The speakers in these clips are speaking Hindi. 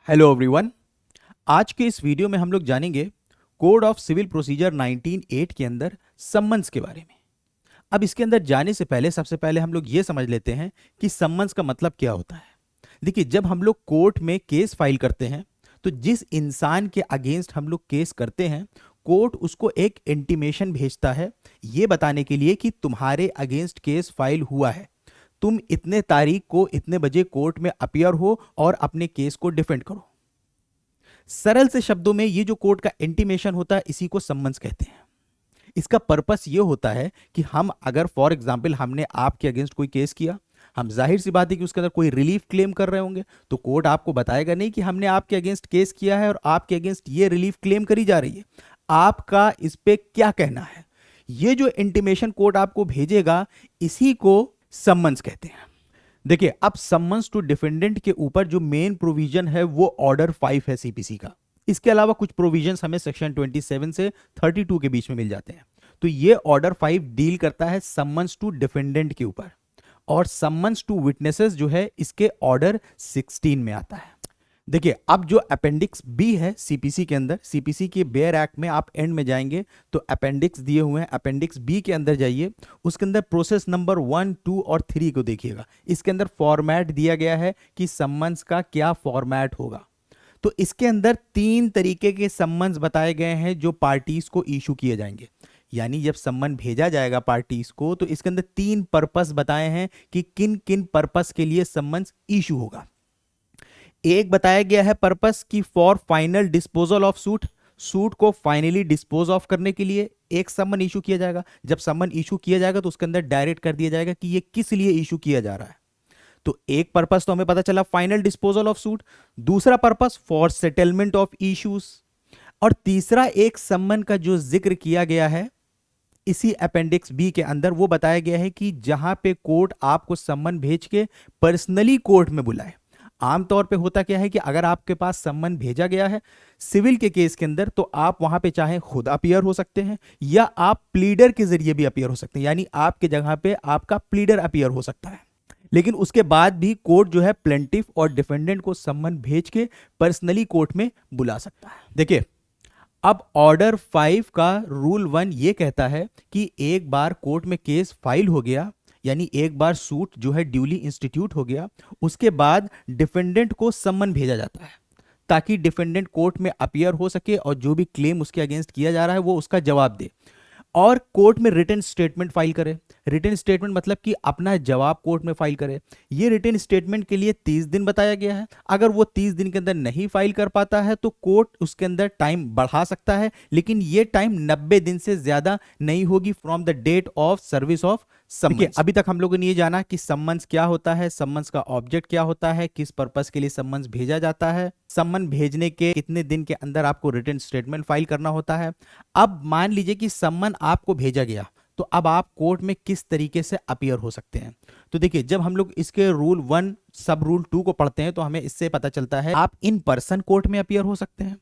Hello everyone. आज के इस वीडियो में हम लोग जानेंगे कोड ऑफ सिविल प्रोसीजर 1908 के अंदर सम्मन्स के बारे में। अब इसके अंदर जाने से पहले सबसे पहले हम लोग ये समझ लेते हैं कि सम्मन्स का मतलब क्या होता है। देखिए, जब हम लोग कोर्ट में केस फाइल करते हैं तो जिस इंसान के अगेंस्ट हम लोग केस करते हैं, कोर्ट उसको एक इंटीमेशन भेजता है ये बताने के लिए कि तुम्हारे अगेंस्ट केस फाइल हुआ है, तुम इतने तारीख को इतने बजे कोर्ट में अपीयर हो और अपने केस को डिफेंड करो। सरल से शब्दों में ये जो कोर्ट का इंटीमेशन होता है इसी को सम्मन्स कहते हैं। इसका पर्पस ये होता है कि हम अगर फॉर एग्जांपल हमने आपके अगेंस्ट कोई केस किया, हम जाहिर सी बात है कि उसके अंदर कोई रिलीफ क्लेम कर रहे होंगे, तो कोर्ट आपको बताएगा नहीं कि हमने आपके अगेंस्ट केस किया है और आपके अगेंस्ट ये रिलीफ क्लेम करी जा रही है, आपका इस पे क्या कहना है। ये जो इंटीमेशन कोर्ट आपको भेजेगा इसी को सम्मन्स कहते हैं। देखिए, अब सम्मन्स टू डिफेंडेंट के ऊपर जो मेन प्रोविजन है वो ऑर्डर 5 है सीपीसी का। इसके अलावा कुछ प्रोविजंस हमें सेक्शन 27 से 32 के बीच में मिल जाते हैं। तो ये ऑर्डर 5 डील करता है सम्मन्स टू डिफेंडेंट के ऊपर, और सम्मन्स टू विटनेसेस जो है इसके ऑर्डर 16 में आता है। देखिए, अब जो अपेंडिक्स बी है सीपीसी के अंदर, सीपीसी के बेयर एक्ट में आप एंड में जाएंगे तो अपेंडिक्स दिए हुए हैं, अपेंडिक्स बी के अंदर जाइए, उसके अंदर प्रोसेस नंबर 1, 2 और 3 को देखिएगा। इसके अंदर फॉर्मेट दिया गया है कि सम्मन्स का क्या फॉर्मेट होगा। तो इसके अंदर 3 तरीके के सम्मन्स बताए गए हैं जो पार्टीज को इशू किए जाएंगे। यानी जब सम्मन भेजा जाएगा पार्टीज को तो इसके अंदर 3 पर्पस बताए हैं कि किन किन पर्पस के लिए सम्मन्स इशू होगा। एक बताया गया है पर्पस कि for final disposal of suit, suit को फाइनली डिस्पोज ऑफ करने के लिए एक सम्मन इशू किया जाएगा। जब सम्मन इशू किया जाएगा तो उसके अंदर डायरेक्ट कर दिया जाएगा कि ये किस लिए इशू किया जा रहा है। तो एक पर्पस तो हमें पता चला फाइनल डिस्पोजल ऑफ सूट, दूसरा purpose for settlement of issues, और तीसरा एक सम्मन का जो जिक्र किया गया है इसी अपेंडिक्स बी के अंदर वो बताया गया है कि जहां पे कोर्ट आपको सम्मन भेज के पर्सनली कोर्ट में बुलाए। आमतौर पे होता क्या है कि अगर आपके पास सम्मन भेजा गया है सिविल के केस के अंदर तो आप वहां पे चाहे खुद अपीयर हो सकते हैं या आप प्लीडर के जरिए भी अपीयर हो सकते हैं, यानी आपके जगह पे आपका प्लीडर अपीयर हो सकता है। लेकिन उसके बाद भी कोर्ट जो है प्लेंटिफ और डिफेंडेंट को सम्मन भेज के पर्सनली कोर्ट में बुला सकता है। देखिए, अब ऑर्डर 5 का रूल 1 ये कहता है कि एक बार कोर्ट में केस फाइल हो गया, यानी एक बार सूट जो है ड्यूली इंस्टीट्यूट हो गया, उसके बाद डिफेंडेंट को सम्मन भेजा जाता है ताकि डिफेंडेंट कोर्ट में अपीयर हो सके और जो भी क्लेम उसके अगेंस्ट किया जा रहा है वो उसका जवाब दे और कोर्ट में रिटन स्टेटमेंट फाइल करे। रिटन स्टेटमेंट मतलब कि अपना जवाब कोर्ट में फाइल करे। ये रिटन स्टेटमेंट के लिए 30 दिन बताया गया है। अगर वो 30 दिन के अंदर नहीं फाइल कर पाता है तो कोर्ट उसके अंदर टाइम बढ़ा सकता है, लेकिन ये टाइम 90 दिन से ज्यादा नहीं होगी from the date of service of summons. अभी तक हम लोगों ने ये जाना कि सम्मन्स क्या होता है, सम्मन्स का ऑब्जेक्ट क्या होता है, किस पर्पस के लिए सम्मन्स भेजा जाता है, सम्मन भेजने के कितने दिन के अंदर आपको रिटन स्टेटमेंट फाइल करना होता है। अब मान लीजिए कि सम्मन आपको भेजा गया तो अब आप कोर्ट में किस तरीके से अपीयर हो सकते हैं। तो देखिए, जब हम लोग इसके रूल 1 सब रूल 2 को पढ़ते हैं तो हमें इससे पता चलता है आप इन पर्सन कोर्ट में अपीयर हो सकते हैं।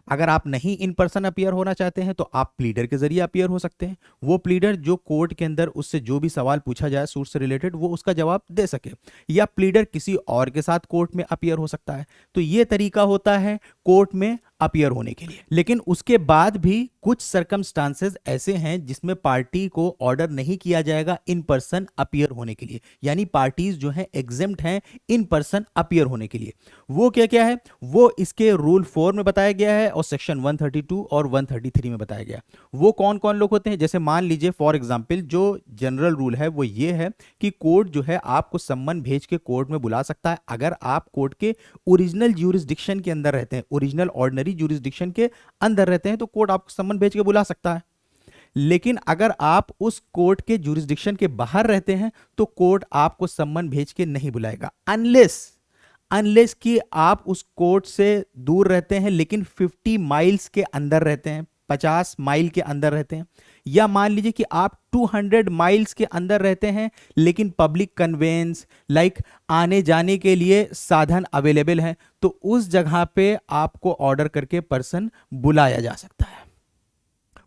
अगर आप नहीं इन पर्सन अपीयर होना चाहते हैं तो आप प्लीडर के जरिए अपीयर हो सकते हैं। वो प्लीडर जो कोर्ट के अंदर उससे जो भी सवाल पूछा जाए सूट से रिलेटेड वो उसका जवाब दे सके, या प्लीडर किसी और के साथ कोर्ट में अपीयर हो सकता है। तो ये तरीका होता है कोर्ट में अपीयर होने के लिए। लेकिन उसके बाद भी कुछ सर्कमस्टांसेस ऐसे हैं जिसमें पार्टी को ऑर्डर नहीं किया जाएगा इन पर्सन अपीयर होने के लिए, यानी पार्टीज जो हैं एग्जेम्प्ट हैं इन पर्सन अपीयर होने के लिए। वो क्या क्या है वो इसके रूल 4 में बताया गया है और सेक्शन 132 और 133 में बताया गया। वो कौन कौन लोग होते हैं, जैसे मान लीजिए फॉर एग्जांपल जो जनरल रूल है वो ये है कि कोर्ट जो है आपको सम्मन भेज के कोर्ट में बुला सकता है अगर आप कोर्ट के ओरिजिनल ज्यूरिसडिक्शन के अंदर रहते हैं, ओरिजिनल ऑर्डिनरी ज्यूरिसडिक्शन के अंदर रहते हैं तो कोर्ट आपको सम्मन भेज के बुला सकता है। लेकिन अगर आप उस कोर्ट के ज्यूरिसडिक्शन के बाहर रहते हैं तो कोर्ट आपको सम्मन भेज के नहीं बुलाएगा, अनलेस कि आप उस कोर्ट से दूर रहते हैं लेकिन 50 माइल्स के अंदर रहते हैं, 50 माइल के अंदर रहते हैं, या मान लीजिए कि आप 200 माइल्स के अंदर रहते हैं लेकिन पब्लिक कन्वेंस लाइक आने जाने के लिए साधन अवेलेबल हैं, तो उस जगह पे आपको ऑर्डर करके पर्सन बुलाया जा सकता है।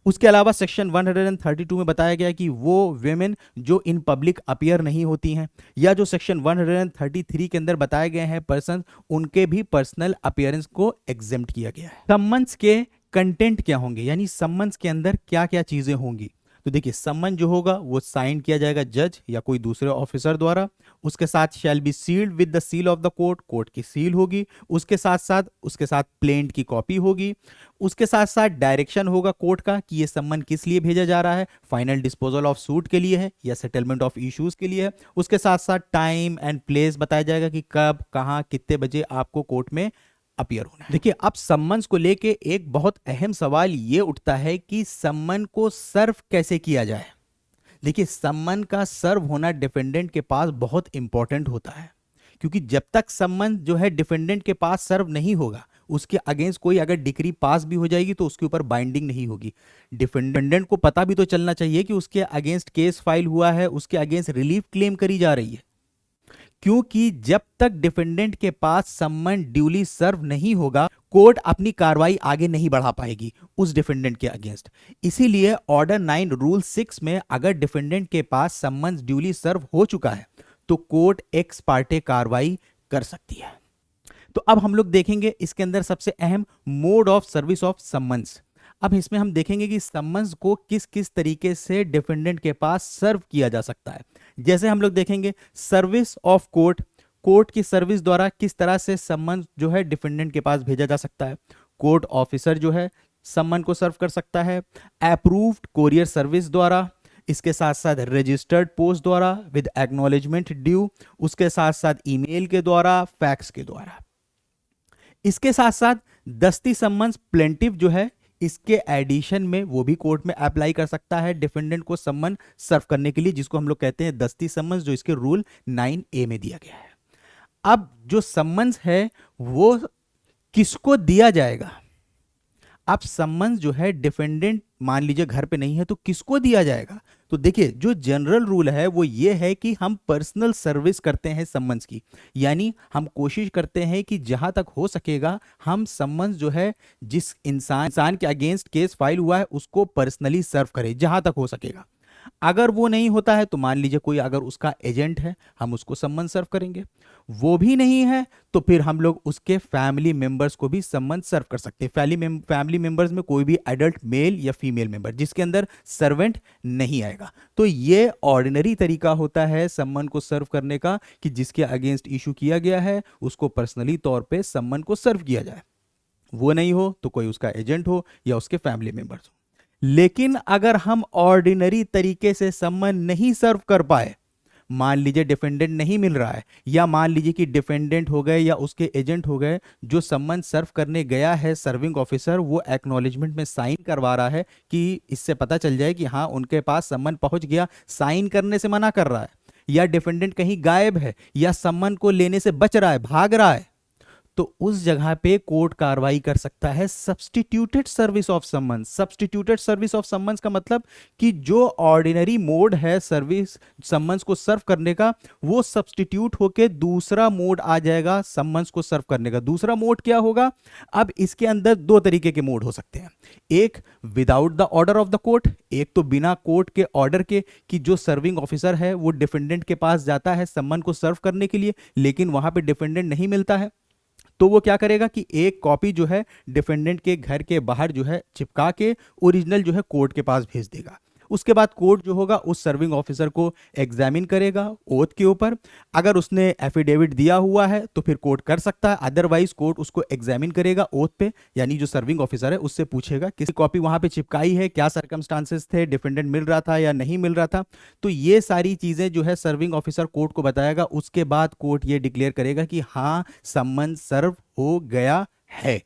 उसके अलावा सेक्शन 132 में बताया गया कि वो वेमेन जो इन पब्लिक अपीयर नहीं होती हैं, या जो सेक्शन 133 के अंदर बताए गए हैं पर्सन, उनके भी पर्सनल अपीयरेंस को एग्जेम्प्ट किया गया है। सम्मन्स के कंटेंट क्या होंगे, यानी सम्मन्स के अंदर क्या क्या चीजें होंगी। तो देखिए, सम्मन जो होगा वो साइन किया जाएगा जज या कोई दूसरे ऑफिसर द्वारा। उसके साथ shall be sealed with the seal of the court, court की सील होगी। उसके साथ प्लेन्ड की कॉपी होगी। उसके साथ साथ डायरेक्शन होगा कोर्ट का कि ये सम्मन किस लिए भेजा जा रहा है, फाइनल डिस्पोजल ऑफ सूट के लिए है या सेटलमेंट ऑफ इश्यूज के लिए है। उसके साथ साथ टाइम एंड प्लेस बताया जाएगा कि कब, कहां, कितने बजे आपको कोर्ट में अपीयर होना है। देखिए, अब सम्मन्स को लेके एक बहुत अहम सवाल ये उठता है कि सम्मन को सर्व कैसे किया जाए। देखिए, सम्मन का सर्व होना डिफेंडेंट के पास बहुत इंपॉर्टेंट होता है, क्योंकि जब तक सम्मन जो है डिफेंडेंट के पास सर्व नहीं होगा, उसके अगेंस्ट कोई अगर डिक्री पास भी हो जाएगी तो उसके ऊपर बाइंडिंग नहीं होगी। डिफेंडेंट को पता भी तो चलना चाहिए कि उसके अगेंस्ट केस फाइल हुआ है, उसके अगेंस्ट रिलीफ क्लेम करी जा रही है, क्योंकि जब तक डिफेंडेंट के पास सम्मन ड्यूली सर्व नहीं होगा, कोर्ट अपनी कार्रवाई आगे नहीं बढ़ा पाएगी उस डिफेंडेंट के अगेंस्ट। इसीलिए ऑर्डर 9 रूल 6 में अगर डिफेंडेंट के पास सम्मन ड्यूली सर्व हो चुका है तो कोर्ट एक्स पार्टे कार्रवाई कर सकती है। तो अब हम लोग देखेंगे इसके अंदर सबसे अहम mode of service of summons. अब इसमें हम देखेंगे कि सम्मन्स को किस किस तरीके से डिफेंडेंट के पास सर्व किया जा सकता है। जैसे हम लोग देखेंगे सर्विस ऑफ कोर्ट, कोर्ट की सर्विस द्वारा किस तरह से सम्मन जो है डिफेंडेंट के पास भेजा जा सकता है। कोर्ट ऑफिसर जो है सम्मन को सर्व कर सकता है अप्रूव्ड कोरियर सर्विस द्वारा, इसके साथ साथ रजिस्टर्ड पोस्ट द्वारा विद एक्नॉलेजमेंट ड्यू, उसके साथ साथ ईमेल के द्वारा, फैक्स के द्वारा। इसके साथ साथ दस्ती सम्मन्स प्लेंटिव जो है इसके एडिशन में वो भी कोर्ट में अप्लाई कर सकता है डिफेंडेंट को सम्मन सर्व करने के लिए, जिसको हम लोग कहते हैं दस्ती सम्मन्स, जो इसके रूल 9A में दिया गया है। अब जो सम्मन्स है वो किसको दिया जाएगा। अब सम्मन्स जो है डिफेंडेंट मान लीजिए घर पे नहीं है तो किसको दिया जाएगा। तो देखिए, जो जनरल रूल है वो ये है कि हम पर्सनल सर्विस करते हैं सम्मन्स की, यानी हम कोशिश करते हैं कि जहां तक हो सकेगा हम सम्मन्स जो है जिस इंसान के अगेंस्ट केस फाइल हुआ है उसको पर्सनली सर्व करें जहां तक हो सकेगा। अगर वो नहीं होता है तो मान लीजिए कोई अगर उसका एजेंट है, हम उसको सम्मन सर्व करेंगे। वो भी नहीं है तो फिर हम लोग उसके फैमिली मेंबर्स को भी सम्मन सर्व कर सकते हैं। फैमिली मेंबर्स में कोई भी एडल्ट मेल या फीमेल मेंबर जिसके अंदर सर्वेंट नहीं आएगा। तो ये ऑर्डिनरी तरीका होता है सम्मन को सर्व करने का कि जिसके अगेंस्ट इशू किया गया है उसको पर्सनली तौर पे सम्मन को सर्व किया जाए। वो नहीं हो तो कोई उसका एजेंट हो या उसके फैमिली मेंबर्स हो। लेकिन अगर हम ऑर्डिनरी तरीके से सम्मन नहीं सर्व कर पाए, मान लीजिए डिफेंडेंट नहीं मिल रहा है, या मान लीजिए कि डिफेंडेंट हो गए या उसके एजेंट हो गए, जो सम्मन सर्व करने गया है सर्विंग ऑफिसर वो एक्नॉलेजमेंट में साइन करवा रहा है कि इससे पता चल जाए कि हाँ उनके पास सम्मन पहुंच गया, साइन करने से मना कर रहा है, या डिफेंडेंट कहीं गायब है या सम्मन को लेने से बच रहा है, भाग रहा है, तो उस जगह पे कोर्ट कार्रवाई कर सकता है substituted service of summons. Substituted service of summons का मतलब कि जो ऑर्डिनरी मोड है सर्विस सम्मन्स को सर्व करने का, वो सब्स्टिट्यूट होके दूसरा मोड आ जाएगा सम्मन्स को सर्व करने का। दूसरा मोड क्या होगा? अब इसके अंदर दो तरीके के मोड हो सकते हैं, एक without the order of the court, एक तो बिना कोर्ट के ऑर्डर के, कि जो सर्विंग ऑफिसर है वो डिफेंडेंट के पास जाता है सम्मन को सर्व करने के लिए, लेकिन वहां पे डिफेंडेंट नहीं मिलता है, तो वो क्या करेगा कि एक कॉपी जो है डिफेंडेंट के घर के बाहर जो है चिपका के ओरिजिनल जो है कोर्ट के पास भेज देगा। उसके बाद कोर्ट जो होगा उस सर्विंग ऑफिसर को एग्जामिन करेगा ओथ के ऊपर। अगर उसने एफिडेविट दिया हुआ है तो फिर कोर्ट कर सकता है, अदरवाइज कोर्ट उसको एग्जामिन करेगा ओथ पे, यानी जो सर्विंग ऑफिसर है उससे पूछेगा किसी कॉपी वहां पे चिपकाई है, क्या सर्कमस्टांसेस थे, डिफेंडेंट मिल रहा था या नहीं मिल रहा था। तो ये सारी चीजें जो है सर्विंग ऑफिसर कोर्ट को बताएगा। उसके बाद कोर्ट ये डिक्लेयर करेगा कि हाँ सम्मन सर्व हो गया है।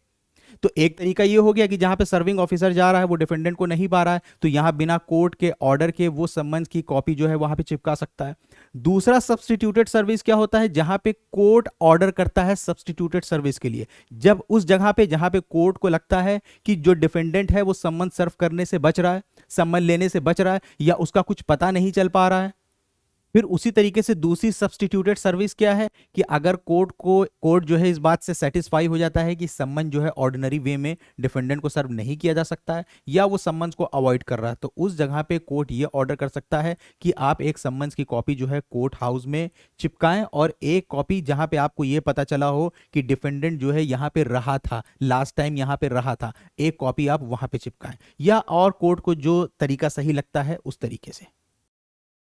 तो एक तरीका ये हो गया कि जहां पे सर्विंग ऑफिसर जा रहा है वो डिफेंडेंट को नहीं पा रहा है, तो यहां बिना कोर्ट के ऑर्डर के वो सम्मन की कॉपी जो है वहां पे चिपका सकता है। दूसरा सब्स्टिट्यूटेड सर्विस क्या होता है? जहां पे कोर्ट ऑर्डर करता है सब्स्टिट्यूटेड सर्विस के लिए, जब उस जगह पे जहां पे कोर्ट को लगता है कि जो डिफेंडेंट है वो सम्मन सर्व करने से बच रहा है, सम्मन लेने से बच रहा है, या उसका कुछ पता नहीं चल पा रहा है, फिर उसी तरीके से दूसरी सब्स्टिट्यूटेड सर्विस क्या है कि अगर कोर्ट जो है इस बात से सेटिस्फाई हो जाता है कि सम्मन जो है ऑर्डिनरी वे में डिफेंडेंट को सर्व नहीं किया जा सकता है या वो सम्मन्स को अवॉइड कर रहा है, तो उस जगह पे कोर्ट ये ऑर्डर कर सकता है कि आप एक सम्मन्स की कॉपी जो है कोर्ट हाउस में चिपकाएं, और एक कॉपी जहां पे आपको ये पता चला हो कि डिफेंडेंट जो है यहाँ पे रहा था, लास्ट टाइम यहाँ पे रहा था, एक कॉपी आप वहां पे चिपकाएं, या और कोर्ट को जो तरीका सही लगता है उस तरीके से।